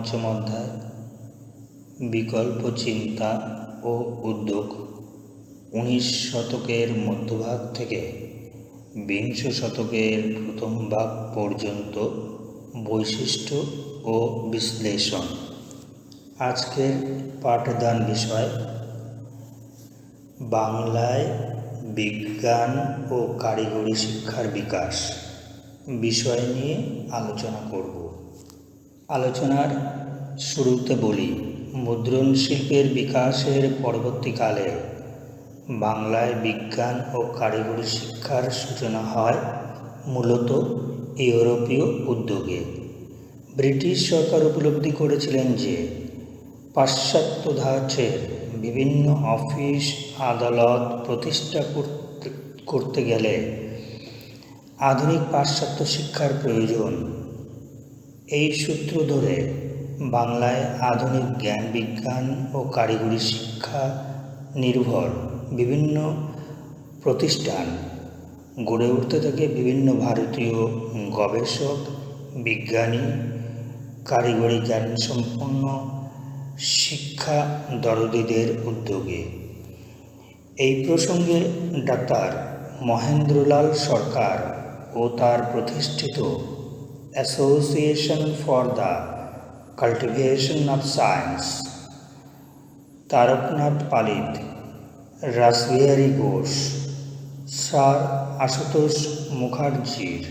পঞ্চম অধ্যায় বিকল্প চিন্তা ও উদ্যোগ 19 শতকের মধ্যভাগ থেকে বিংশ শতকের প্রথম ভাগ পর্যন্ত বৈশিষ্ট্য ও বিশ্লেষণ। আজকের পাঠদান বিষয় বাংলায় বিজ্ঞান ও কারিগরি শিক্ষার বিকাশ বিষয় নিয়ে আলোচনা করব। আলোচনার শুরুতে বলি, মুদ্রণ শিল্পের বিকাশের পরবর্তীকালে বাংলায় বিজ্ঞান ও কারিগরি শিক্ষার সূচনা হয় মূলত ইউরোপীয় উদ্যোগে। ব্রিটিশ সরকার উপলব্ধি করেছিলেন যে পাশ্চাত্য ধাঁচের বিভিন্ন অফিস আদালত প্রতিষ্ঠা করতে গেলে আধুনিক পাশ্চাত্য শিক্ষার প্রয়োজন। এই সূত্র ধরে বাংলায় আধুনিক জ্ঞান বিজ্ঞান ও কারিগরি শিক্ষা নির্ভর বিভিন্ন প্রতিষ্ঠান গড়ে উঠতে থাকে বিভিন্ন ভারতীয় গবেষক, বিজ্ঞানী, কারিগরি জ্ঞানসম্পন্ন শিক্ষা দরদীদের উদ্যোগে। এই প্রসঙ্গে ডাক্তার মহেন্দ্রলাল সরকার ও তার প্রতিষ্ঠিত association for the Cultivation of science, Taraknath পালিত, রাসবিহারী ঘোষ, স্যার আশুতোষ মুখার্জির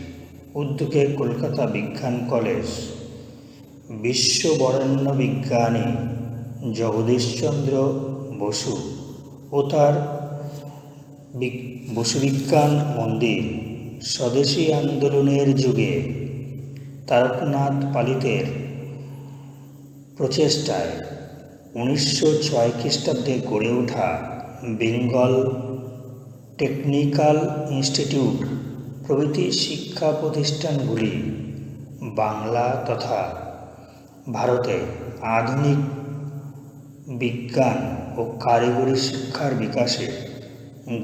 উদ্যোগে কলকাতা বিজ্ঞান কলেজ, বিশ্ব বরেণ্য বিজ্ঞানী জগদীশচন্দ্র বসু ও তার বসু বিজ্ঞান মন্দির, স্বদেশী আন্দোলনের যুগে তারকনাথ পালিতের প্রচেষ্টায় 1906 খ্রিস্টাব্দে গড়ে ওঠা বেঙ্গল টেকনিক্যাল ইনস্টিটিউট প্রভৃতি শিক্ষা প্রতিষ্ঠানগুলি বাংলা তথা ভারতে আধুনিক বিজ্ঞান ও কারিগরি শিক্ষার বিকাশে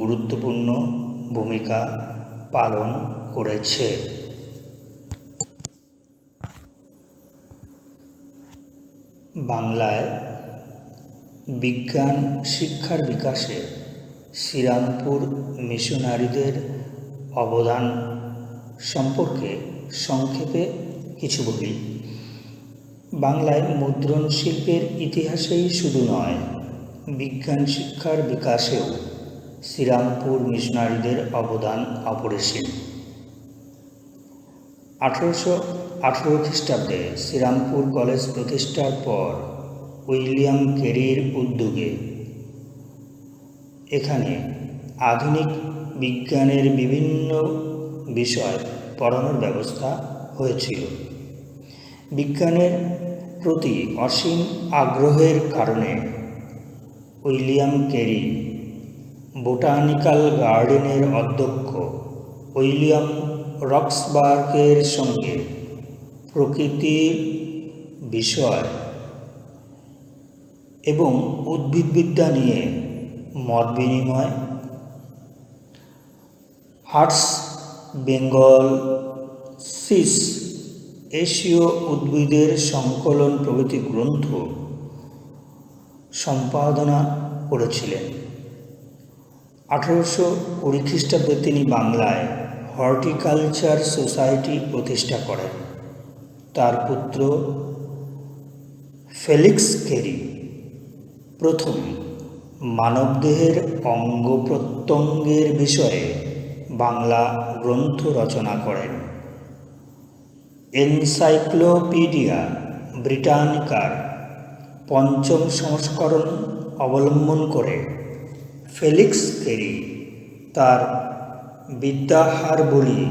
গুরুত্বপূর্ণ ভূমিকা পালন করেছে। বাংলায় বিজ্ঞান শিক্ষার বিকাশে শ্রীরামপুর মিশনারিদের অবদান সম্পর্কে সংক্ষেপে কিছু বলি। বাংলায় মুদ্রণ শিল্পের ইতিহাসেই শুধু নয়, বিজ্ঞান শিক্ষার বিকাশেও শ্রীরামপুর মিশনারিদের অবদান অপরিসীম। 1818 খ্রিস্টাব্দে শ্রীরামপুর কলেজ প্রতিষ্ঠার পর উইলিয়াম কেরির উদ্যোগে এখানে আধুনিক বিজ্ঞানের বিভিন্ন বিষয় পড়ানোর ব্যবস্থা হয়েছিল। বিজ্ঞানের প্রতি অসীম আগ্রহের কারণে উইলিয়াম কেরি বোটানিক্যাল গার্ডেনের অধ্যক্ষ উইলিয়াম রক্সবার্গের সঙ্গে প্রকৃতির বিষয় এবং উদ্ভিদবিদ্যা নিয়ে মত বিনিময়, হার্টস বেঙ্গল সিস, এশীয় উদ্ভিদের সংকলন প্রভৃতি গ্রন্থ সম্পাদনা করেছিলেন। 1820 খ্রিস্টাব্দে তিনি বাংলায় হর্টিকালচার সোসাইটি প্রতিষ্ঠা করেন। তার পুত্র ফেলিক্স কেরি প্রথম মানবদেহের অঙ্গ প্রত্যঙ্গের বিষয়ে বাংলা গ্রন্থ রচনা করেন। এনসাইক্লোপিডিয়া ব্রিটানিকার পঞ্চম সংস্করণ অবলম্বন করে ফেলিক্স কেরি তার বিদ্যাহারবলী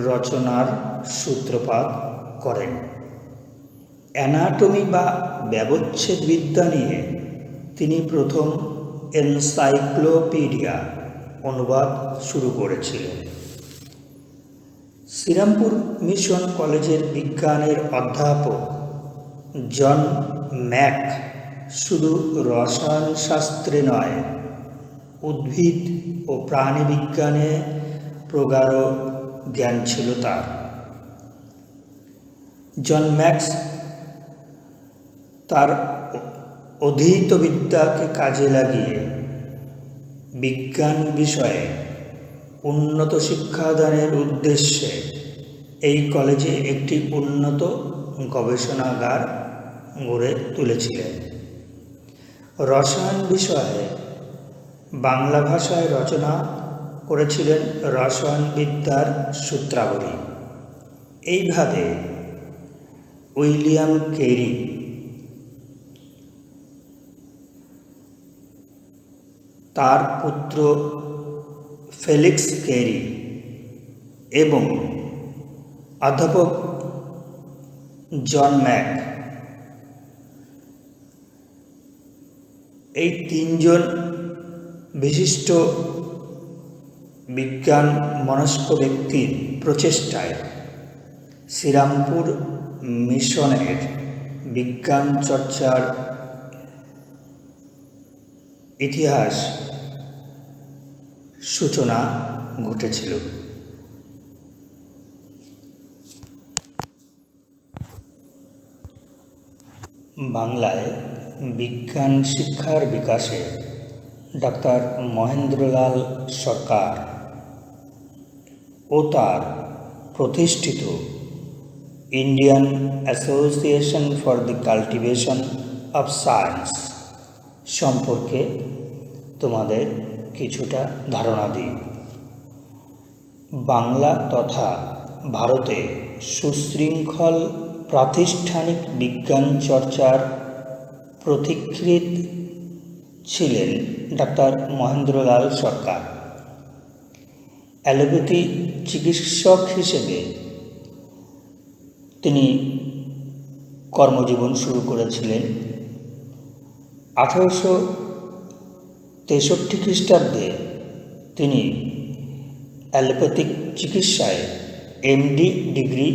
রচনার সূত্রপাত করেন। অ্যানাটমি বা ব্যবচ্ছেদবিদ্যা নিয়ে তিনি প্রথম এনসাইক্লোপিডিয়া অনুবাদ শুরু করেছিলেন। শ্রীরামপুর মিশন কলেজের বিজ্ঞানের অধ্যাপক জন ম্যাক শুধু রসায়নশাস্ত্রে নয়, উদ্ভিদ ও প্রাণীবিজ্ঞানে প্রগাঢ় জ্ঞান ছিল তার। জন ম্যাক্স তার অধীত বিদ্যাকে কাজে লাগিয়ে বিজ্ঞান বিষয়ে উন্নত শিক্ষাদানের উদ্দেশ্যে এই কলেজে একটি উন্নত গবেষণাগার গড়ে তুলেছিলেন। রসায়ন বিষয়ে বাংলা ভাষায় রচনা করেছিলেন রসায়নবিদ্যার সূত্রাবলী। এইভাবে উইলিয়াম ক্যারি তার পুত্র ফেলিক্স ক্যারি এবং অধ্যাপক জন ম্যাক এই তিনজন বিশিষ্ট বিজ্ঞান মনস্ক ব্যক্তির প্রচেষ্টায় শ্রীরামপুর মিশনের বিজ্ঞান চর্চার ইতিহাস সূচনা ঘটেছিল। বাংলায় বিজ্ঞান শিক্ষার বিকাশে ডাক্তার মহেন্দ্রলাল সরকার ও তার প্রতিষ্ঠিত Indian Association for the cultivation of science সম্পর্কে তোমাদের কিছুটা ধারণা দিই। বাংলা তথা ভারতে সুশৃঙ্খল প্রাতিষ্ঠানিক বিজ্ঞান চর্চার পথিকৃৎ ছিলেন ডাক্তার মহেন্দ্রলাল সরকার। অ্যালোপ্যাথি চিকিৎসক হিসেবে তিনি কর্মজীবন শুরু করেছিলেন। 1863 খ্রিস্টাব্দে তিনি অ্যালোপ্যাথিক চিকিৎসায় এমডি ডিগ্রি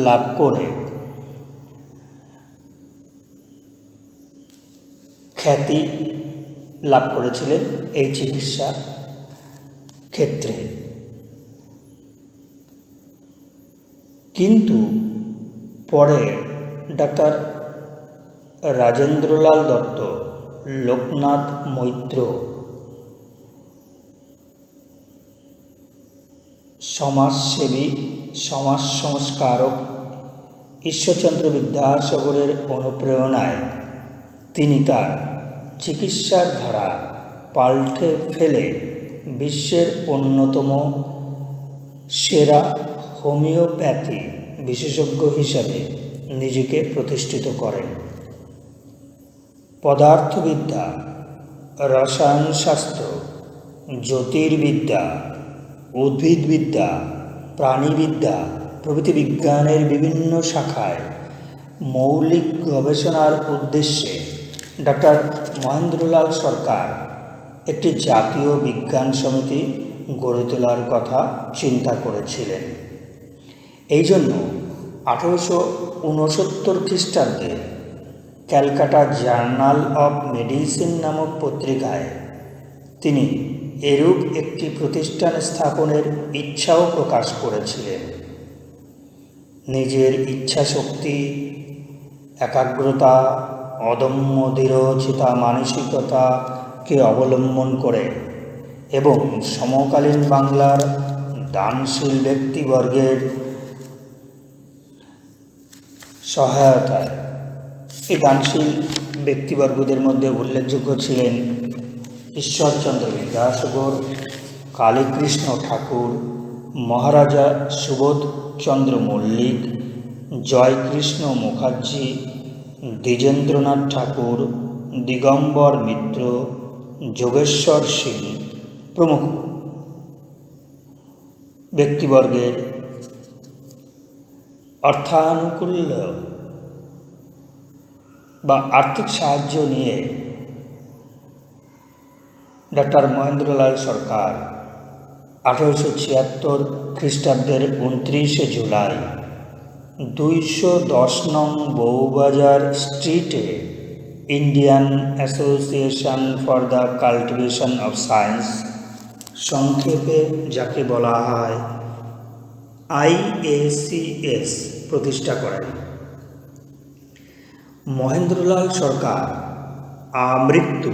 লাভ করে খ্যাতি লাভ করেছিলেন এই চিকিৎসা ক্ষেত্রে। কিন্তু পরে ডাক্তার রাজেন্দ্রলাল দত্ত, লোকনাথ মৈত্র, সমাজসেবী, সমাজ সংস্কারক ঈশ্বরচন্দ্র বিদ্যাসাগরের অনুপ্রেরণায় তিনি তার চিকিৎসার ধারা পাল্টে ফেলে বিশ্বের অন্যতম সেরা হোমিওপ্যাথি বিশেষজ্ঞ হিসাবে নিজেকে প্রতিষ্ঠিত করেন। পদার্থবিদ্যা, রসায়নশাস্ত্র, জ্যোতির্বিদ্যা, উদ্ভিদবিদ্যা, প্রাণীবিদ্যা প্রভৃতি বিজ্ঞানের বিভিন্ন শাখায় মৌলিক গবেষণার উদ্দেশ্যে ডাক্তার মহেন্দ্রলাল সরকার একটি জাতীয় বিজ্ঞান সমিতি গড়ে তোলার কথা চিন্তা করেছিলেন। এই জন্য 1869 খ্রিস্টাব্দে ক্যালকাটা জার্নাল অব মেডিসিন নামক পত্রিকায় তিনি এরূপ একটি প্রতিষ্ঠান স্থাপনের ইচ্ছাও প্রকাশ করেছিলেন। নিজের ইচ্ছাশক্তি, একাগ্রতা, অদম্য দৃঢ়চিতা মানসিকতাকে অবলম্বন করে এবং সমকালীন বাংলার দানশীল ব্যক্তিবর্গের সহায়তায়, এই দানশীল ব্যক্তিবর্গদের মধ্যে উল্লেখযোগ্য ছিলেন ঈশ্বরচন্দ্র বিদ্যাসাগর, কালীকৃষ্ণ ঠাকুর, মহারাজা সুবোধচন্দ্র মল্লিক, জয়কৃষ্ণ মুখার্জি, দ্বিজেন্দ্রনাথ ঠাকুর, দিগম্বর মিত্র, যোগেশ্বর সিং প্রমুখ ব্যক্তিবর্গের অর্থানুকূল্য বা আর্থিক সাহায্য নিয়ে ডাক্তার মহেন্দ্রলাল সরকার 1876 খ্রিস্টাব্দের 29 জুলাই 210 নং বউবাজার স্ট্রিটে Indian Association for the Cultivation of science, সংক্ষেপে যাকে বলা হয় IACS, প্রতিষ্ঠা করেন। মহেন্দ্রলাল সরকার আমৃত্যু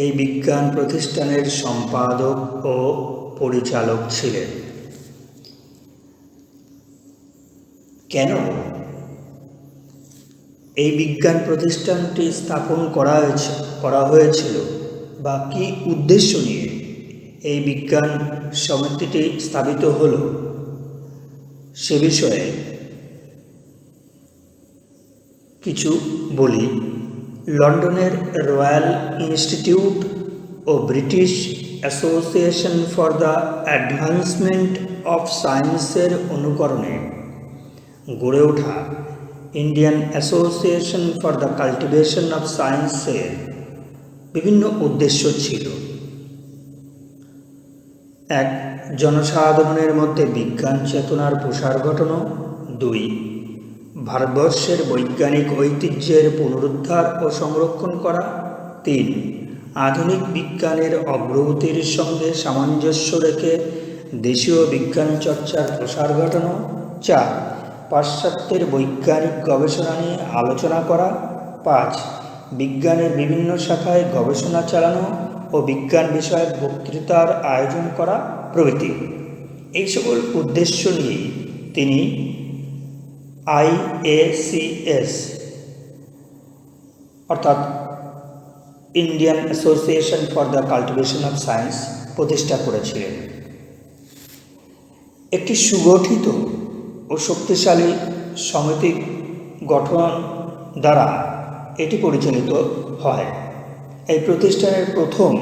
এই বিজ্ঞান প্রতিষ্ঠানের সম্পাদক ও পরিচালক ছিলেন। কেন এই বিজ্ঞান প্রতিষ্ঠানটি স্থাপন করা হয়েছিল বা কী উদ্দেশ্য নিয়ে এই বিজ্ঞান সমিতিটি স্থাপিত হল, সে বিষয়ে কিছু বলি। লন্ডনের রয়্যাল ইনস্টিটিউট ও British Association for the Advancement of সায়েন্সের অনুকরণে গড়ে ওঠা Indian Association for the Cultivation of সায়েন্সের বিভিন্ন উদ্দেশ্য ছিল। এক, জনসাধারণের মধ্যে বিজ্ঞান চেতনার প্রসার ঘটানো। 2, ভারতবর্ষের বৈজ্ঞানিক ঐতিহ্যের পুনরুদ্ধার ও সংরক্ষণ করা। 3, আধুনিক বিজ্ঞানের অগ্রগতির সঙ্গে সামঞ্জস্য রেখে দেশীয় বিজ্ঞান চর্চার প্রসার ঘটানো। 4, পাশ্চাত্যের বৈজ্ঞানিক গবেষণা নিয়ে আলোচনা করা। 5, বিজ্ঞানের বিভিন্ন শাখায় গবেষণা চালানো ও বিজ্ঞান বিষয়ক বক্তৃতার আয়োজন করা প্রভৃতি। এই সকল উদ্দেশ্য নিয়ে তিনি IACS অর্থাৎ Indian Association for the Cultivation of science প্রতিষ্ঠা করেছিলেন। একটি সুগঠিত ও শক্তিশালী সমিতি গঠন দ্বারা এটি পরিচালিত হয়। এই প্রতিষ্ঠানের প্রথম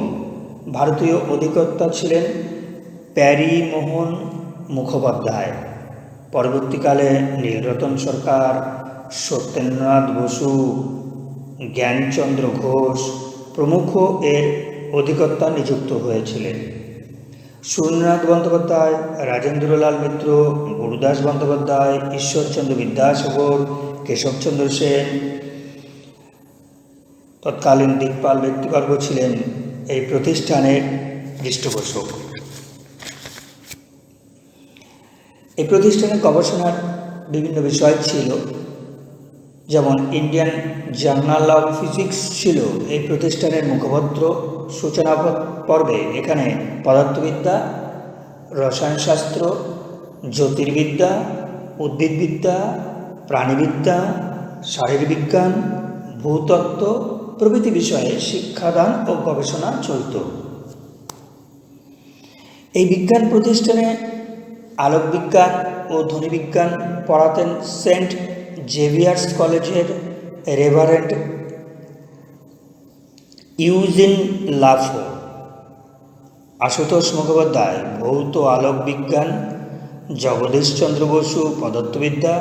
ভারতীয় অধিকর্তা ছিলেন প্যারীমোহন মুখোপাধ্যায়। পরবর্তীকালে নীলরতন সরকার, সত্যেন্দ্রনাথ বসু, জ্ঞানচন্দ্র ঘোষ প্রমুখ এর অধিকর্তা নিযুক্ত হয়েছিলেন। সুরেন্দ্রনাথ বন্দ্যোপাধ্যায়, রাজেন্দ্রলাল মিত্র, গুরুদাস বন্দ্যোপাধ্যায়, ঈশ্বরচন্দ্র বিদ্যাসাগর, কেশবচন্দ্র সেন তৎকালীন দিকপাল ব্যক্তিবর্গ ছিলেন এই প্রতিষ্ঠানের পৃষ্ঠপোষক। এই প্রতিষ্ঠানের গবেষণার বিভিন্ন বিষয় ছিল, যেমন ইন্ডিয়ান জার্নাল অফ ফিজিক্স ছিল এই প্রতিষ্ঠানের মুখপত্র। সূচনা পর্বে এখানে পদার্থবিদ্যা, রসায়নশাস্ত্র, জ্যোতির্বিদ্যা, উদ্ভিদবিদ্যা, প্রাণীবিদ্যা, শারীরবিজ্ঞান, ভূতত্ত্ব প্রভৃতি বিষয়ে শিক্ষাদান ও গবেষণা চলত। এই বিজ্ঞান প্রতিষ্ঠানে আলোকবিজ্ঞান ও ধ্বনিবিজ্ঞান পড়াতেন সেন্ট জেভিয়ার্স কলেজের reverend Eugene Lafont. Ashutosh Mukhopadhyay ভৌত আলোকবিজ্ঞান, জগদীশচন্দ্র বসু পদার্থবিদ্যা,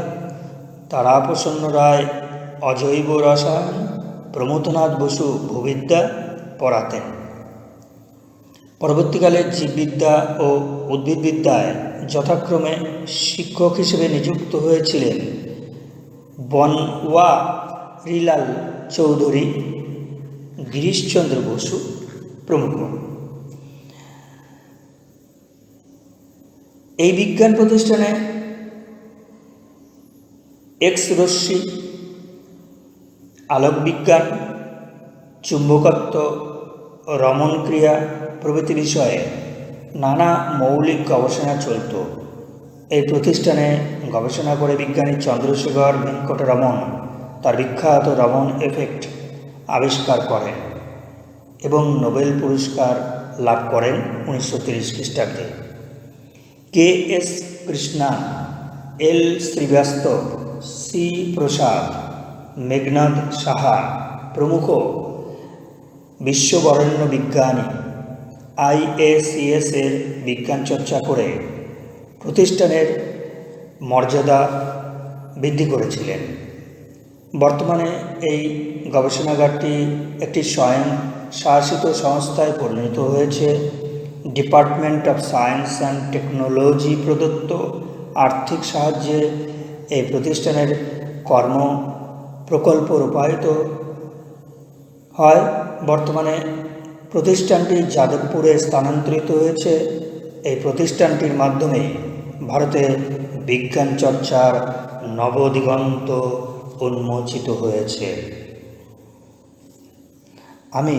তারাপ্রসন্ন রায় অজৈব রসায়ন, প্রমথনাথ বসু ভূবিদ্যা পড়াতেন। পরবর্তীকালে জীববিদ্যা ও উদ্ভিদবিদ্যায় যথাক্রমে শিক্ষক হিসেবে নিযুক্ত হয়েছিলেন বনওয়ারিলাল চৌধুরী, গিরিশচন্দ্র বসু প্রমুখ। এই বিজ্ঞান প্রতিষ্ঠানে এক্স রশ্মি, আলোকবিজ্ঞান, চুম্বকত্ব, রমন ক্রিয়া প্রভৃতি বিষয়ে নানা মৌলিক গবেষণা চলত। এই প্রতিষ্ঠানে গবেষণা করে বিজ্ঞানী চন্দ্রশেখর ভেঙ্কটরমন তার বিখ্যাত রমন এফেক্ট আবিষ্কার করেন এবং নোবেল পুরস্কার লাভ করেন 1930 খ্রিস্টাব্দে। KS Krishnan, L Srivastava, C প্রসাদ, মেঘনাদ সাহা প্রমুখ বিশ্ববরেণ্য বিজ্ঞানী IACS এর বিজ্ঞান চর্চা করে প্রতিষ্ঠানের মর্যাদা বৃদ্ধি করেছিলেন। বর্তমানে এই গবেষণাগারটি একটি স্বয়ং শাসিত সংস্থায় পরিণত হয়েছে। Department of science and technology প্রদত্ত আর্থিক সাহায্যে এই প্রতিষ্ঠানের কর্ম প্রকল্প রূপায়িত হয়। বর্তমানে প্রতিষ্ঠানটি যাদবপুরে স্থানান্তরিত হয়েছে। এই প্রতিষ্ঠানটির মাধ্যমে ভারতে বিজ্ঞান চর্চার নবদিগন্ত উন্মোচিত হয়েছে। আমি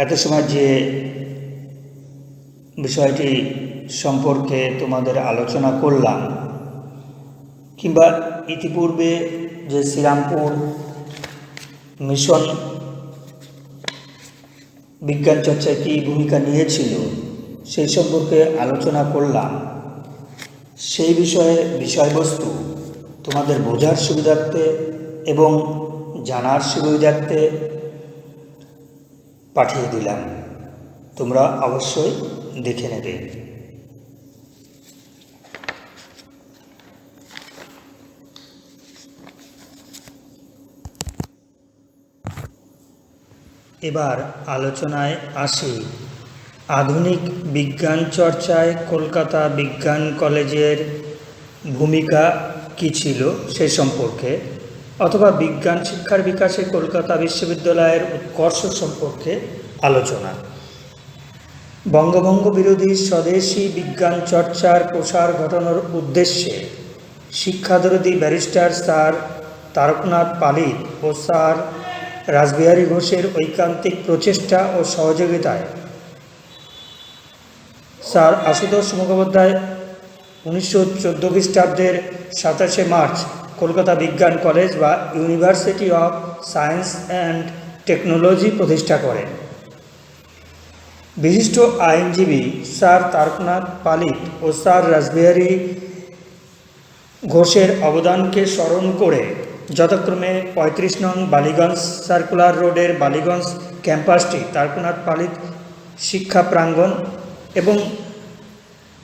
এত সময় যে বিষয়টি সম্পর্কে তোমাদের আলোচনা করলাম, কিংবা ইতিপূর্বে যে শ্রীরামপুর মিশন বিজ্ঞান চর্চায় কী ভূমিকা নিয়েছিল সেই সম্পর্কে আলোচনা করলাম, সেই বিষয়বস্তু তোমাদের বোঝার সুবিধার্থে এবং জানার সুবিধার্থে পাঠিয়ে দিলাম। তোমরা অবশ্যই দেখে নেবে। এবার আলোচনায় আসি আধুনিক বিজ্ঞান চর্চায় কলকাতা বিজ্ঞান কলেজের ভূমিকা কী ছিল সে সম্পর্কে, অথবা বিজ্ঞান শিক্ষার বিকাশে কলকাতা বিশ্ববিদ্যালয়ের উৎকর্ষ সম্পর্কে আলোচনা। বঙ্গভঙ্গ বিরোধী স্বদেশী বিজ্ঞান চর্চার প্রসার ঘটানোর উদ্দেশ্যে শিক্ষাদরদী ব্যারিস্টার স্যার তারকনাথ পালিত ও স্যার রাসবিহারী ঘোষের ঐকান্তিক প্রচেষ্টা ও সহযোগিতায় স্যার আশুতোষ মুখোপাধ্যায় 1914 খ্রিস্টাব্দের 27শে মার্চ কলকাতা বিজ্ঞান কলেজ বা university of science and technology প্রতিষ্ঠা করেন। বিশিষ্ট আইনজীবী স্যার তারকনাথ পালিত ও স্যার রাসবিহারী ঘোষের অবদানকে স্মরণ করে যথাক্রমে 35 নং বালিগঞ্জ সার্কুলার রোডের বালিগঞ্জ ক্যাম্পাসটি তারকনাথ পালিত শিক্ষা প্রাঙ্গণ এবং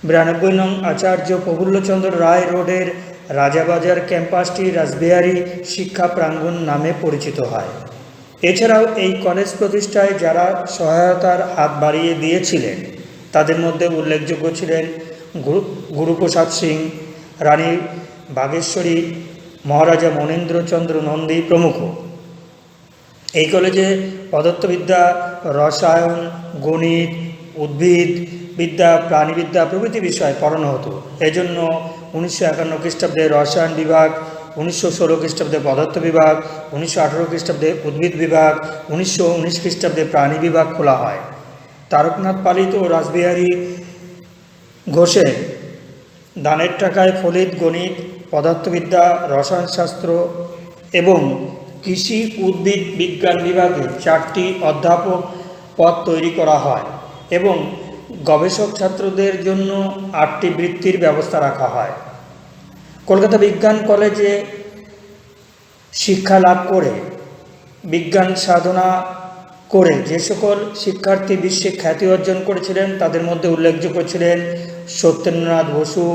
92 নং আচার্য প্রফুল্লচন্দ্র রায় রোডের রাজাবাজার ক্যাম্পাসটি রাসবিহারী শিক্ষা প্রাঙ্গণ নামে পরিচিত হয়। এছাড়াও এই কলেজ প্রতিষ্ঠায় যারা সহায়তার হাত বাড়িয়ে দিয়েছিলেন তাদের মধ্যে উল্লেখযোগ্য ছিলেন গুরুপ্রসাদ সিং, রানী বাগেশ্বরী, মহারাজা মনীন্দ্রচন্দ্র নন্দী প্রমুখ। এই কলেজে পদার্থবিদ্যা, রসায়ন, গণিত, উদ্ভিদ বিদ্যা, প্রাণীবিদ্যা প্রভৃতি বিষয় পড়ানো হতো। এজন্য 1951 খ্রিস্টাব্দে রসায়ন বিভাগ, 1916 খ্রিস্টাব্দে পদার্থ বিভাগ, 1918 খ্রিস্টাব্দে উদ্ভিদ বিভাগ, 1919 খ্রিস্টাব্দে প্রাণী বিভাগ খোলা হয়। তারকনাথ পালিত ও রাসবিহারী ঘোষের দানের টাকায় ফলিত গণিত, পদার্থবিদ্যা, রসায়নশাস্ত্র এবং কৃষি উদ্ভিদ বিজ্ঞান বিভাগে 4টি অধ্যাপক পদ তৈরি করা হয় এবং গবেষক ছাত্রদের জন্য 8টি বৃত্তির ব্যবস্থা রাখা হয়। কলকাতা বিজ্ঞান কলেজে শিক্ষা লাভ করে বিজ্ঞান সাধনা করে যে সকল শিক্ষার্থী বিশ্বে খ্যাতি অর্জন করেছিলেন তাদের মধ্যে উল্লেখযোগ্য ছিলেন সত্যেন্দ্রনাথ বসু,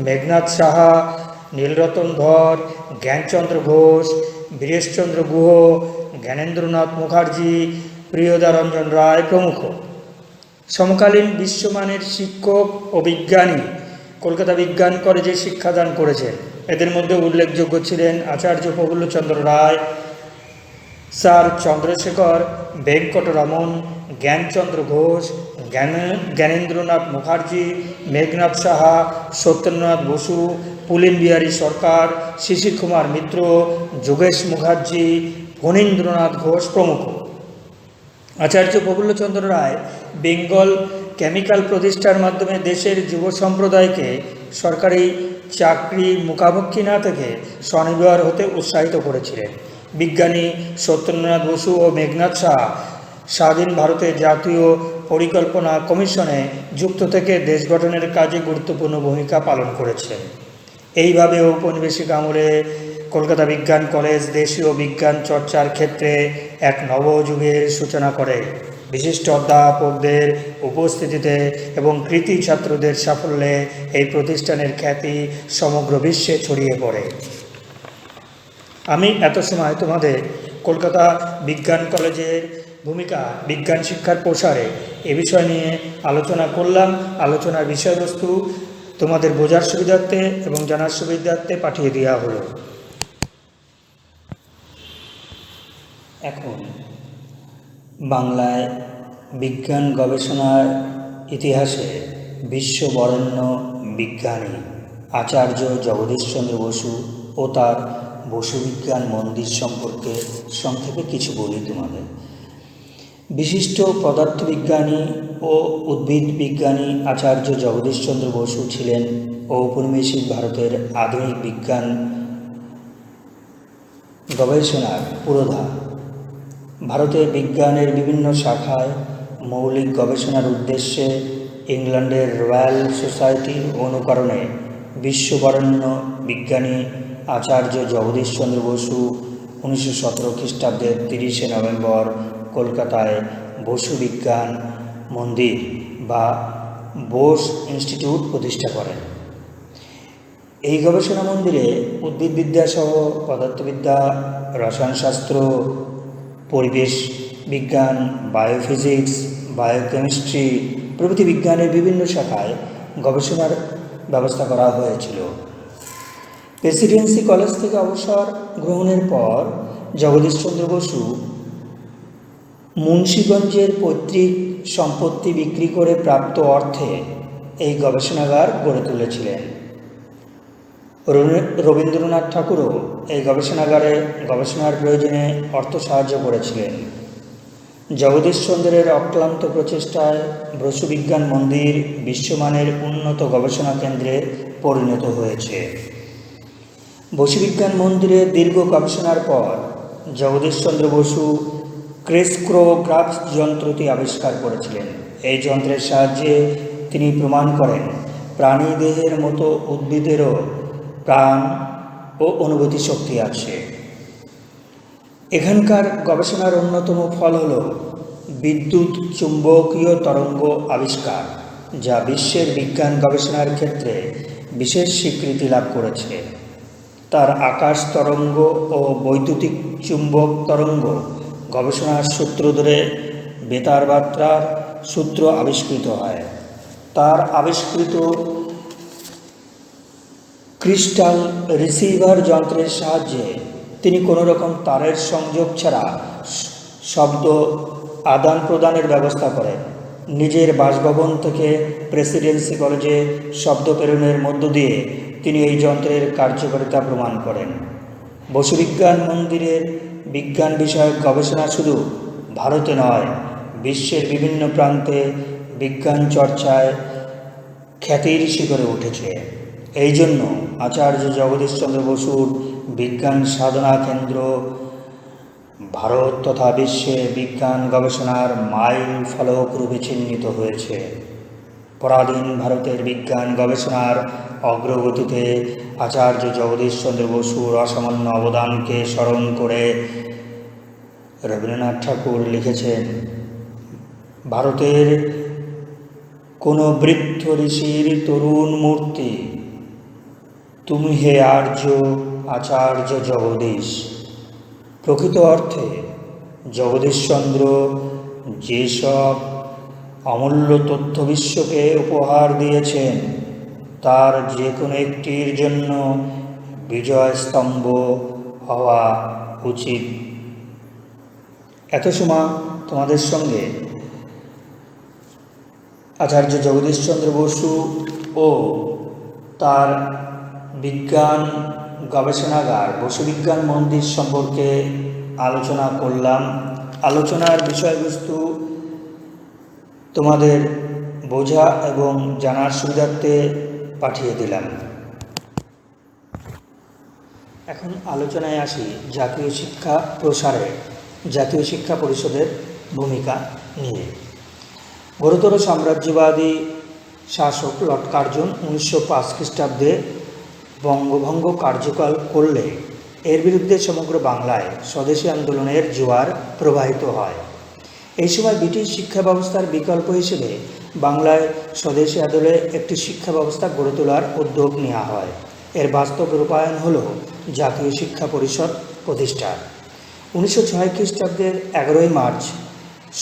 মেঘনাথ সাহা, নীলরতন ধর, জ্ঞানচন্দ্র ঘোষ, বীরেশচন্দ্র গুহ, জ্ঞানেন্দ্রনাথ মুখার্জি, প্রিয়দারঞ্জন রায় প্রমুখ। সমকালীন বিশ্বমানের শিক্ষক ও বিজ্ঞানী কলকাতা বিজ্ঞান কলেজে শিক্ষাদান করেছেন। এদের মধ্যে উল্লেখযোগ্য ছিলেন আচার্য প্রফুল্লচন্দ্র রায়, স্যার চন্দ্রশেখর ভেঙ্কটরমন, জ্ঞানচন্দ্র ঘোষ, জ্ঞানেন্দ্রনাথ মুখার্জি, মেঘনাথ সাহা, সত্যেন্দ্রনাথ বসু, পুলিন বিহারী সরকার, শিশির কুমার মিত্র, যোগেশ মুখার্জি, ফণীন্দ্রনাথ ঘোষ প্রমুখ। আচার্য প্রফুল্লচন্দ্র রায় বেঙ্গল কেমিক্যাল প্রতিষ্ঠার মাধ্যমে দেশের যুব সম্প্রদায়কে সরকারি চাকরি মুখাপেক্ষী না থেকে স্বনির্ভর হতে উৎসাহিত করেছিলেন। বিজ্ঞানী সত্যেন্দ্রনাথ বসু ও মেঘনাথ সাহা স্বাধীন ভারতের জাতীয় পরিকল্পনা কমিশনে যুক্ত থেকে দেশ গঠনের কাজে গুরুত্বপূর্ণ ভূমিকা পালন করেছেন। এইভাবে ঔপনিবেশিক আমলে কলকাতা বিজ্ঞান কলেজ দেশীয় বিজ্ঞান চর্চার ক্ষেত্রে এক নবযুগের সূচনা করে। বিশিষ্ট অধ্যাপকদের উপস্থিতিতে এবং কৃতি ছাত্রদের সাফল্যে এই প্রতিষ্ঠানের খ্যাতি সমগ্র বিশ্বে ছড়িয়ে পড়ে। আমি এত সময় তোমাদের কলকাতা বিজ্ঞান কলেজের ভূমিকা বিজ্ঞান শিক্ষার প্রসারে এ বিষয় নিয়ে আলোচনা করলাম। আলোচনার বিষয়বস্তু তোমাদের বোঝার সুবিধার্থে এবং জানার সুবিধার্থে পাঠিয়ে দেওয়া হলো। এখন বাংলায় বিজ্ঞান গবেষণার ইতিহাসে বিশ্ববরেণ্য বিজ্ঞানী আচার্য জগদীশচন্দ্র বসু ও তার বসু বিজ্ঞান মন্দির সম্পর্কে সংক্ষেপে কিছু বলি তোমাদের। বিশিষ্ট পদার্থবিজ্ঞানী ও উদ্ভিদ বিজ্ঞানী আচার্য জগদীশচন্দ্র বসু ছিলেন ঔপনিবেশিক ভারতের আধুনিক বিজ্ঞান গবেষণার পুরোধা। ভারতে বিজ্ঞানের বিভিন্ন শাখায় মৌলিক গবেষণার উদ্দেশ্যে ইংল্যান্ডের রয়্যাল সোসাইটির অনুকরণে বিশ্ববরেণ্য বিজ্ঞানী আচার্য জগদীশচন্দ্র বসু 1917 খ্রিস্টাব্দের 30 নভেম্বর কলকাতায় বসু বিজ্ঞান মন্দির বা বোস ইনস্টিটিউট প্রতিষ্ঠা করেন। এই গবেষণা মন্দিরে উদ্ভিদবিদ্যা সহ পদার্থবিদ্যা, রসায়নশাস্ত্র, পরিবেশ বিজ্ঞান, বায়োফিজিক্স, বায়োকেমিস্ট্রি প্রভৃতি বিজ্ঞানের বিভিন্ন শাখায় গবেষণার ব্যবস্থা করা হয়েছিল। প্রেসিডেন্সি কলেজ থেকে অবসর গ্রহণের পর জগদীশচন্দ্র বসু মুন্সিগঞ্জের পৈতৃক সম্পত্তি বিক্রি করে প্রাপ্ত অর্থে এই গবেষণাগার গড়ে তুলেছিলেন। রবীন্দ্রনাথ ঠাকুরও এই গবেষণাগারে গবেষণার প্রয়োজনে অর্থ সাহায্য করেছিলেন। জগদীশচন্দ্রের অক্লান্ত প্রচেষ্টায় বসু বিজ্ঞান মন্দির বিশ্বমানের উন্নত গবেষণা কেন্দ্রে পরিণত হয়েছে। বসু বিজ্ঞান মন্দিরে দীর্ঘ গবেষণার পর জগদীশচন্দ্র বসু ক্রেস্ক্রোগ্রাফ যন্ত্রটি আবিষ্কার করেছিলেন। এই যন্ত্রের সাহায্যে তিনি প্রমাণ করেন প্রাণী দেহের মতো উদ্ভিদেরও প্রাণ ও অনুভূতি শক্তি আছে। এখানকার গবেষণার অন্যতম ফল হল বিদ্যুৎ চুম্বকীয় তরঙ্গ আবিষ্কার, যা বিশ্বের বিজ্ঞান গবেষণার ক্ষেত্রে বিশেষ স্বীকৃতি লাভ করেছে। তার আকাশ তরঙ্গ ও বৈদ্যুতিক চুম্বক তরঙ্গ গবেষণার সূত্র ধরে বেতার বার্তার সূত্র আবিষ্কৃত হয়। তার আবিষ্কৃত ক্রিস্টাল রিসিভার যন্ত্রের সাহায্যে তিনি কোনো রকম তারের সংযোগ ছাড়া শব্দ আদান প্রদানের ব্যবস্থা করেন। নিজের বাসভবন থেকে প্রেসিডেন্সি কলেজে শব্দ প্রেরণের মধ্য দিয়ে তিনি এই যন্ত্রের কার্যকারিতা প্রমাণ করেন। বসু বিজ্ঞান মন্দিরের বিজ্ঞান বিষয়ক গবেষণা শুধু ভারতে নয়, বিশ্বের বিভিন্ন প্রান্তে বিজ্ঞান চর্চায় খ্যাতির শিখরে উঠেছে। এই জন্য আচার্য জগদীশচন্দ্র বসুর বিজ্ঞান সাধনা কেন্দ্র ভারত তথা বিশ্বে বিজ্ঞান গবেষণার মাইল ফলক রূপে চিহ্নিত হয়েছে। পরাধীন ভারতের বিজ্ঞান গবেষণার অগ্রগতিতে আচার্য জগদীশচন্দ্র বসুর অসামান্য অবদানকে স্মরণ করে রবীন্দ্রনাথ ঠাকুর লিখেছেন, ভারতের কোনো বৃদ্ধ ঋষির তরুণ মূর্তি তুমি হে আর্য আচার্য জগদীশ। প্রকৃত অর্থে জগদীশচন্দ্র যেসব অমূল্য তথ্য বিশ্বকে উপহার দিয়েছেন, তার যে কোনো একটির জন্য বিজয় স্তম্ভ হওয়া উচিত। এত সময় তোমাদের সঙ্গে আচার্য জগদীশচন্দ্র বসু ও তার বিজ্ঞান গবেষণাগার বসু বিজ্ঞান মন্দির সম্পর্কে আলোচনা করলাম। আলোচনার বিষয়বস্তু তোমাদের বোঝা এবং জানার সুবিধার্থে পাঠিয়ে দিলাম। এখন আলোচনায় আসি জাতীয় শিক্ষা প্রসারে জাতীয় শিক্ষা পরিষদের ভূমিকা নিয়ে। গুরুতর সাম্রাজ্যবাদী শাসক লর্ড কার্জন 1905 খ্রিস্টাব্দে বঙ্গভঙ্গ কার্যকর করলে এর বিরুদ্ধে সমগ্র বাংলায় স্বদেশী আন্দোলনের জোয়ার প্রবাহিত হয়। এই সময় ব্রিটিশ শিক্ষা ব্যবস্থার বিকল্প হিসেবে বাংলায় স্বদেশী আদলে একটি শিক্ষা ব্যবস্থা গড়ে তোলার উদ্যোগ নেওয়া হয়। এর বাস্তব রূপায়ণ হল জাতীয় শিক্ষা পরিষদ প্রতিষ্ঠা। 1906 খ্রিস্টাব্দের 11 মার্চ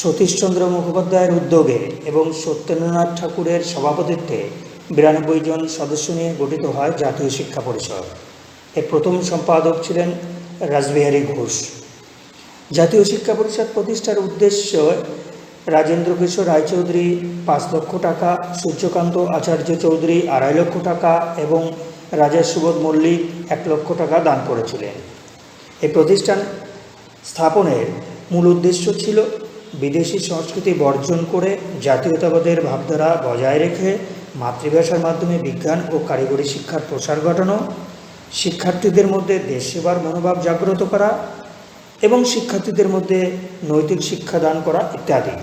সতীশচন্দ্র মুখোপাধ্যায়ের উদ্যোগে এবং সত্যেন্দ্রনাথ ঠাকুরের সভাপতিত্বে 92 জন সদস্য নিয়ে গঠিত হয় জাতীয় শিক্ষা পরিষদ। এর প্রথম সম্পাদক ছিলেন রাসবিহারী ঘোষ। জাতীয় শিক্ষা পরিষদ প্রতিষ্ঠার উদ্দেশ্য রাজেন্দ্র কিশোর রায়চৌধুরী 5 লক্ষ টাকা, সূর্যকান্ত আচার্য চৌধুরী 2.5 লক্ষ টাকা এবং রাজা সুবোধ মল্লিক 1 লক্ষ টাকা দান করেছিলেন। এই প্রতিষ্ঠান স্থাপনের মূল উদ্দেশ্য ছিল বিদেশি সংস্কৃতি বর্জন করে জাতীয়তাবাদের ভাবধারা বজায় রেখে মাতৃভাষার মাধ্যমে বিজ্ঞান ও কারিগরি শিক্ষার প্রসার ঘটানো, শিক্ষার্থীদের মধ্যে দেশ সেবার মনোভাব জাগ্রত করা এবং শিক্ষার্থীদের মধ্যে নৈতিক শিক্ষা দান করা ইত্যাদি।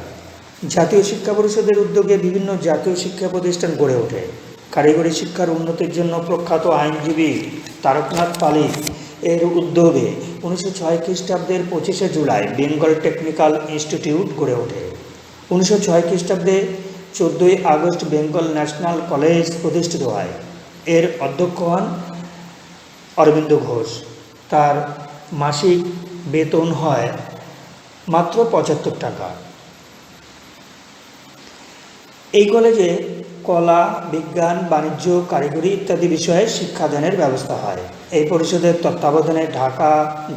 জাতীয় শিক্ষা পরিষদের উদ্যোগে বিভিন্ন জাতীয় শিক্ষা প্রতিষ্ঠান গড়ে ওঠে। কারিগরি শিক্ষার উন্নতির জন্য প্রখ্যাত আইনজীবী তারকনাথ পালি এর উদ্যোগে 1906 খ্রিস্টাব্দের 25শে জুলাই বেঙ্গল টেকনিক্যাল ইনস্টিটিউট গড়ে ওঠে। 1906 খ্রিস্টাব্দে 14ই আগস্ট বেঙ্গল ন্যাশনাল কলেজ প্রতিষ্ঠিত হয়। এর অধ্যক্ষ হন অরবিন্দ ঘোষ। তার মাসিক বেতন হয় মাত্র 75 টাকা। এই কলেজে কলা, বিজ্ঞান, বাণিজ্য, কারিগরি ইত্যাদি বিষয়ে শিক্ষাদানের ব্যবস্থা হয়। এই পরিষদের তত্ত্বাবধানে ঢাকা,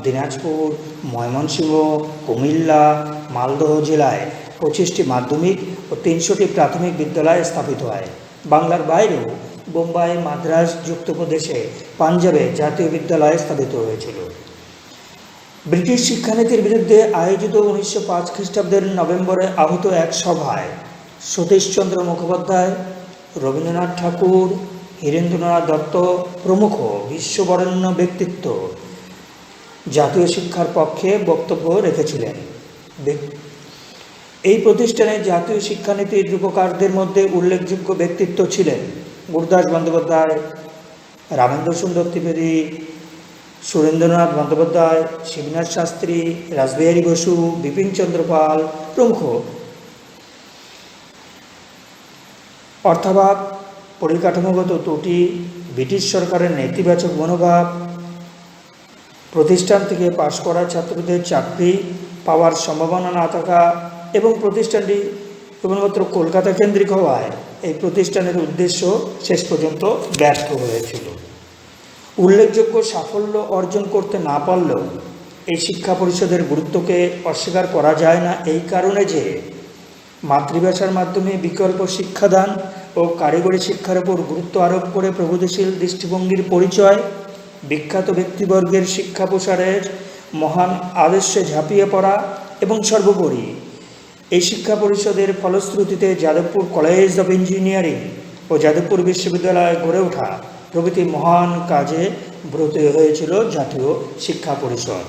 দিনাজপুর, ময়মনসিংহ, কুমিল্লা, মালদহ জেলায় 25টি মাধ্যমিক ও 300টি প্রাথমিক বিদ্যালয় স্থাপিত হয়। বাংলার বাইরেও বোম্বাই, মাদ্রাজ, যুক্তপ্রদেশে, পাঞ্জাবে জাতীয় বিদ্যালয় স্থাপিত হয়েছিল। ব্রিটিশ শিক্ষানীতির বিরুদ্ধে আয়োজিত 1905 খ্রিস্টাব্দের নভেম্বরে আহত এক সভায় সতীশচন্দ্র মুখোপাধ্যায়, রবীন্দ্রনাথ ঠাকুর, হীরেন্দ্রনাথ দত্ত প্রমুখ বিশ্ববরেণ্য ব্যক্তিত্ব জাতীয় শিক্ষার পক্ষে বক্তব্য রেখেছিলেন। এই প্রতিষ্ঠানে জাতীয় শিক্ষানীতির রূপকারদের মধ্যে উল্লেখযোগ্য ব্যক্তিত্ব ছিলেন গুরুদাস বন্দ্যোপাধ্যায়, রামেন্দ্র সুন্দর ত্রিবেদী, সুরেন্দ্রনাথ বন্দ্যোপাধ্যায়, শিবনাথ শাস্ত্রী, রাসবিহারী বসু, বিপিনচন্দ্র পাল প্রমুখ। অর্থাভাব, পরিকাঠামোগত ত্রুটি, ব্রিটিশ সরকারের নেতিবাচক মনোভাব, প্রতিষ্ঠান থেকে পাশ করা ছাত্রদের চাকরি পাওয়ার সম্ভাবনা না থাকা এবং প্রতিষ্ঠানটি কেবলমাত্র কলকাতা কেন্দ্রিক হওয়ায় এই প্রতিষ্ঠানের উদ্দেশ্য শেষ পর্যন্ত ব্যর্থ হয়েছিল। উল্লেখযোগ্য সাফল্য অর্জন করতে না পারলেও এই শিক্ষা পরিষদের গুরুত্বকে অস্বীকার করা যায় না, এই কারণে যে মাতৃভাষার মাধ্যমে বিকল্প শিক্ষাদান ও কারিগরি শিক্ষার উপর গুরুত্ব আরোপ করে প্রগতিশীল দৃষ্টিভঙ্গির পরিচয়, বিখ্যাত ব্যক্তিবর্গের শিক্ষা প্রসারের মহান আদর্শে ঝাঁপিয়ে পড়া এবং সর্বোপরি এই শিক্ষা পরিষদের ফলশ্রুতিতে যাদবপুর কলেজ অব ইঞ্জিনিয়ারিং ও যাদবপুর বিশ্ববিদ্যালয় গড়ে ওঠা প্রভৃতি মহান কাজে ব্রতী হয়েছিল জাতীয় শিক্ষা পরিষদ।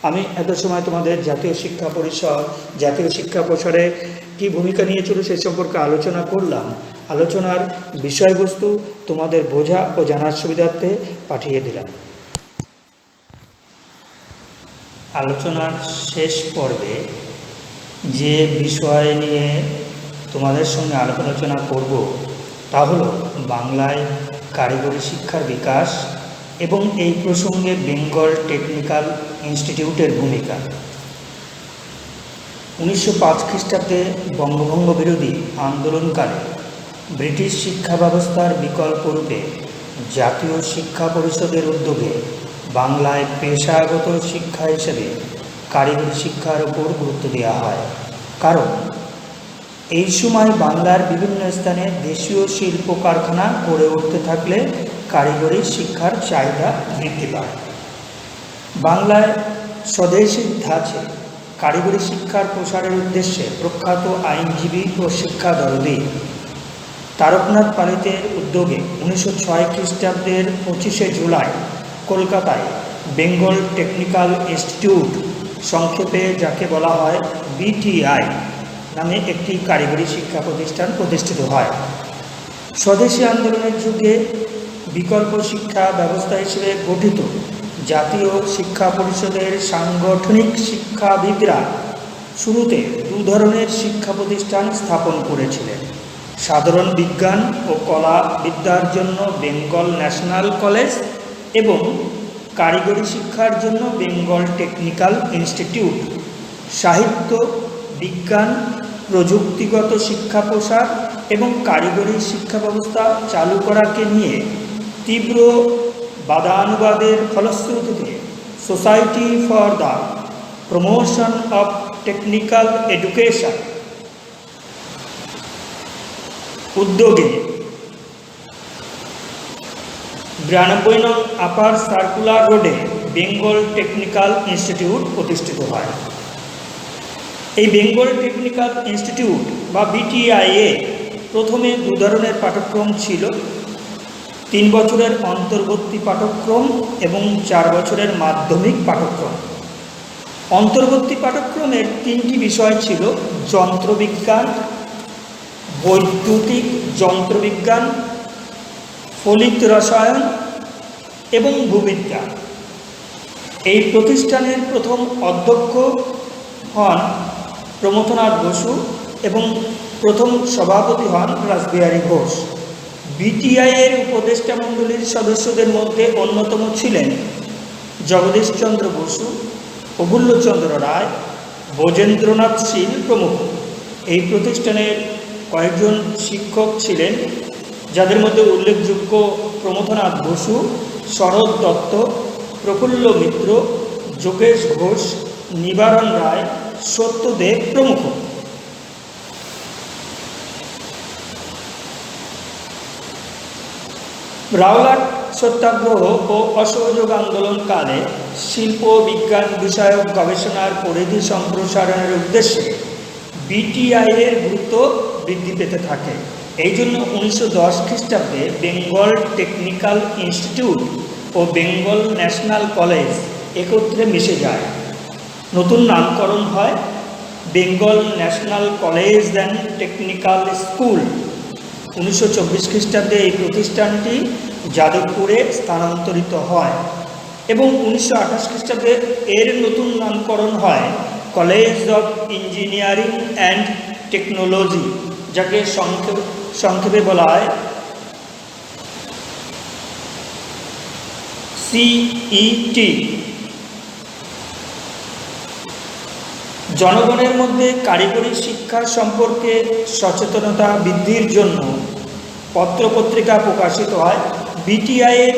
আমি এত সময় তোমাদের জাতীয় শিক্ষা পরিষদ জাতীয় শিক্ষা প্রসারে কী ভূমিকা নিয়েছিল সে সম্পর্কে আলোচনা করলাম। আলোচনার বিষয়বস্তু তোমাদের বোঝা ও জানার সুবিধার্থে পাঠিয়ে দিলাম। আলোচনার শেষ পর্বে যে বিষয় নিয়ে তোমাদের সঙ্গে আলোচনা করব তা হলো বাংলায় কারিগরি শিক্ষার বিকাশ এবং এই প্রসঙ্গে বেঙ্গল টেকনিক্যাল ইনস্টিটিউটের ভূমিকা। 1905 খ্রিস্টাব্দে বঙ্গভঙ্গ বিরোধী আন্দোলনকালে ব্রিটিশ শিক্ষা ব্যবস্থার বিকল্প রূপে জাতীয় শিক্ষা পরিষদের উদ্যোগে বাংলায় পেশাগত শিক্ষা হিসেবে কারিগরি শিক্ষার উপর গুরুত্ব দেওয়া হয়। কারণ এই সময় বাংলার বিভিন্ন স্থানে দেশীয় শিল্প কারখানা গড়ে উঠতে থাকলে কারিগরি শিক্ষার চাহিদা বৃদ্ধি পায়। বাংলায় স্বদেশী ধাঁচে কারিগরি শিক্ষার প্রসারের উদ্দেশ্যে প্রখ্যাত আইনজীবী ও শিক্ষা দরদি তারকনাথ পালিতের উদ্যোগে 1906 খ্রিস্টাব্দের 25শে জুলাই কলকাতায় বেঙ্গল টেকনিক্যাল ইনস্টিটিউট, সংক্ষেপে যাকে বলা হয় বিটিআই নামে একটি কারিগরি শিক্ষা প্রতিষ্ঠান প্রতিষ্ঠিত হয়। স্বদেশী আন্দোলনের যুগে বিকল্প শিক্ষা ব্যবস্থা হিসেবে গঠিত জাতীয় শিক্ষা পরিষদের সাংগঠনিক শিক্ষাবিদরা শুরুতে দু ধরনের শিক্ষা প্রতিষ্ঠান স্থাপন করেছিলেন। সাধারণ বিজ্ঞান ও কলা বিদ্যার জন্য বেঙ্গল ন্যাশনাল কলেজ এবং কারিগরি শিক্ষার জন্য বেঙ্গল টেকনিক্যাল ইনস্টিটিউট। সাহিত্য, বিজ্ঞান, প্রযুক্তিগত শিক্ষা প্রসার এবং কারিগরি শিক্ষা ব্যবস্থা চালু করাকে নিয়ে তীব্র বাদানুবাদের ফলশ্রুতিতে society for the promotion of technical education উদ্যোগে 92 নং আপার সার্কুলার রোডে বেঙ্গল টেকনিক্যাল ইনস্টিটিউট প্রতিষ্ঠিত হয়। এই বেঙ্গল টেকনিক্যাল ইনস্টিটিউট বা বিটিআইএ প্রথমে দু ধরনের পাঠ্যক্রম ছিল, 3 বছরের অন্তর্বর্তী পাঠ্যক্রম এবং 4 বছরের মাধ্যমিক পাঠ্যক্রম। অন্তর্বর্তী পাঠ্যক্রমের 3টি বিষয় ছিল যন্ত্রবিজ্ঞান, বৈদ্যুতিক যন্ত্রবিজ্ঞান, ফলিত রসায়ন এবং ভূবিজ্ঞান। এই প্রতিষ্ঠানের প্রথম অধ্যক্ষ হন প্রমথনাথ বসু এবং প্রথম সভাপতি হন রাসবিহারী ঘোষ। বিটিআইয়ের উপদেষ্টা মণ্ডলীর সদস্যদের মধ্যে অন্যতম ছিলেন জগদীশচন্দ্র বসু, প্রফুল্লচন্দ্র রায়, ব্রজেন্দ্রনাথ শীল প্রমুখ। এই প্রতিষ্ঠানের কয়েকজন শিক্ষক ছিলেন, যাদের মধ্যে উল্লেখযোগ্য প্রমথনাথ বসু, শরৎ দত্ত, প্রফুল্ল মিত্র, যোগেশ ঘোষ, নিবারণ রায়, সত্যদেব প্রমুখ। রাওলাট সত্যাগ্রহ ও অসহযোগ আন্দোলনকালে শিল্প বিজ্ঞান বিষয়ক গবেষণার পরিধি সম্প্রসারণের উদ্দেশ্যে বিটিআইয়ের গুরুত্ব বৃদ্ধি পেতে থাকে। এই জন্য 1910 খ্রিস্টাব্দে বেঙ্গল টেকনিক্যাল ইনস্টিটিউট ও বেঙ্গল ন্যাশনাল কলেজ একত্রে মিশে যায়। নতুন নামকরণ হয় Bengal national college and technical school. 1924 খ্রিস্টাব্দে এই প্রতিষ্ঠানটি যাদবপুরে স্থানান্তরিত হয় এবং 1928 খ্রিস্টাব্দে এর নতুন নামকরণ হয় college of engineering and technology, যাকে সংক্ষেপে বলা হয় সিইটি। জনগণের মধ্যে কারিগরি শিক্ষা সম্পর্কে সচেতনতা বৃদ্ধির জন্য পত্রপত্রিকা প্রকাশিত হয়। বিটিআইয়ের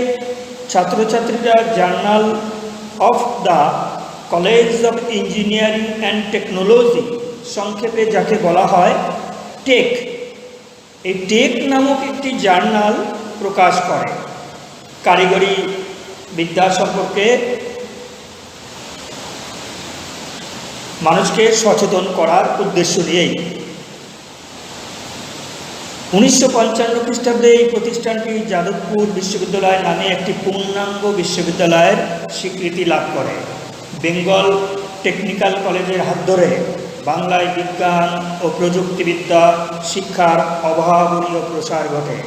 ছাত্রছাত্রীরা journal of the college of engineering and technology, সংক্ষেপে যাকে বলা হয় টেক, এই টেক নামক একটি জার্নাল প্রকাশ করে কারিগরি বিদ্যা সম্পর্কে মানুষকে সচেতন করার উদ্দেশ্য নিয়েই। 1955 খ্রিস্টাব্দে এই প্রতিষ্ঠানটি যাদবপুর বিশ্ববিদ্যালয় নামে একটি পূর্ণাঙ্গ বিশ্ববিদ্যালয়ের স্বীকৃতি লাভ করে। বেঙ্গল টেকনিক্যাল কলেজের হাত ধরে বাংলায় বিজ্ঞান ও প্রযুক্তিবিদ্যা শিক্ষার অভাবনীয় প্রসার ঘটে।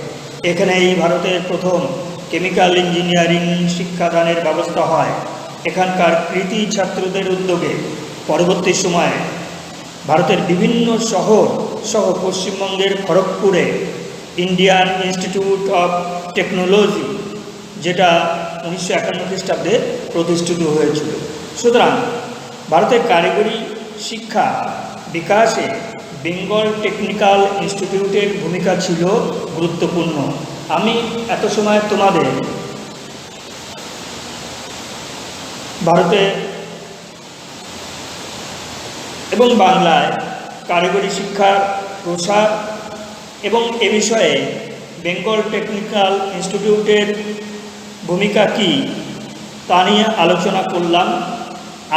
এখানেই ভারতের প্রথম কেমিক্যাল ইঞ্জিনিয়ারিং শিক্ষাদানের ব্যবস্থা হয়। এখানকার কৃতি ছাত্রদের উদ্যোগে পরবর্তী সময়ে ভারতের বিভিন্ন শহর সহ পশ্চিমবঙ্গের খড়গপুরে ইন্ডিয়ান ইনস্টিটিউট অফ টেকনোলজি, যেটা 1951 খ্রিস্টাব্দে প্রতিষ্ঠিত হয়েছিল। সুতরাং ভারতের কারিগরি শিক্ষা বিকাশে বেঙ্গল টেকনিক্যাল ইনস্টিটিউটের ভূমিকা ছিল গুরুত্বপূর্ণ। আমি এত সময় তোমাদের ভারতে এবং বাংলায় কারিগরি শিক্ষার প্রসার এবং এ বিষয়ে বেঙ্গল টেকনিক্যাল ইনস্টিটিউটের ভূমিকা কী তা নিয়ে আলোচনা করলাম।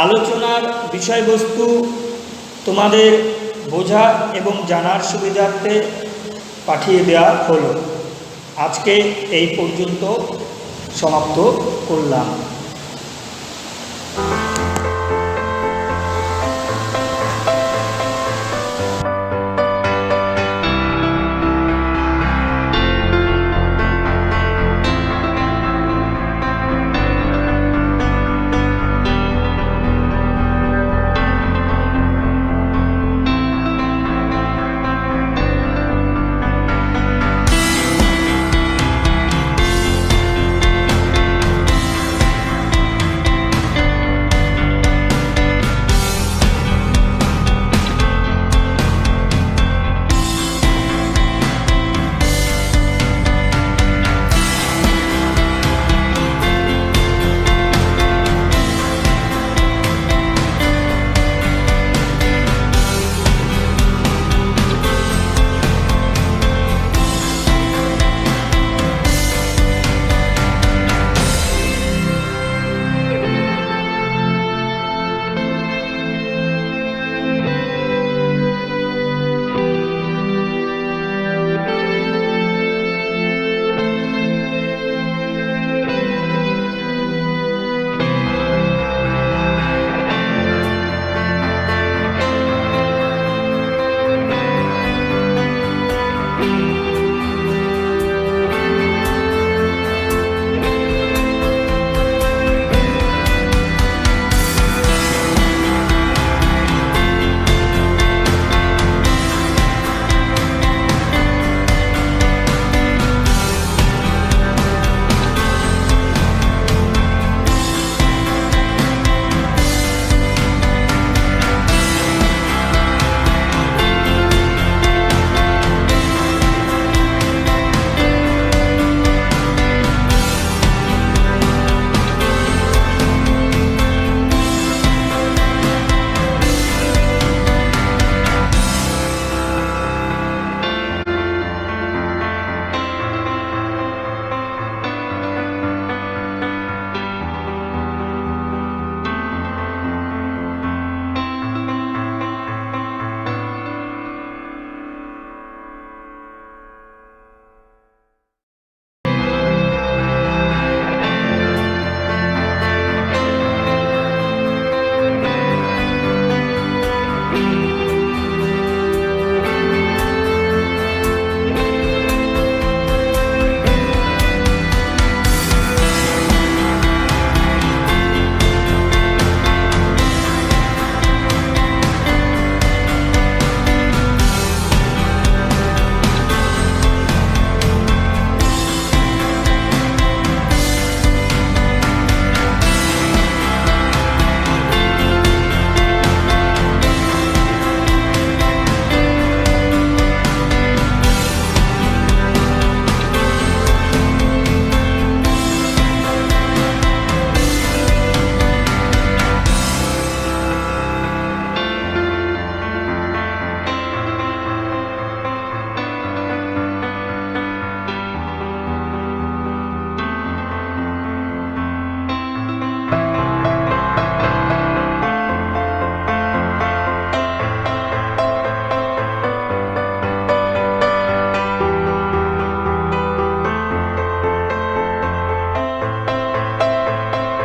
আলোচনার বিষয়বস্তু তোমাদের বোঝা এবং জানার সুবিধার্থে পাঠিয়ে দেওয়া হলো। আজকে এই পর্যন্ত সমাপ্ত করলাম।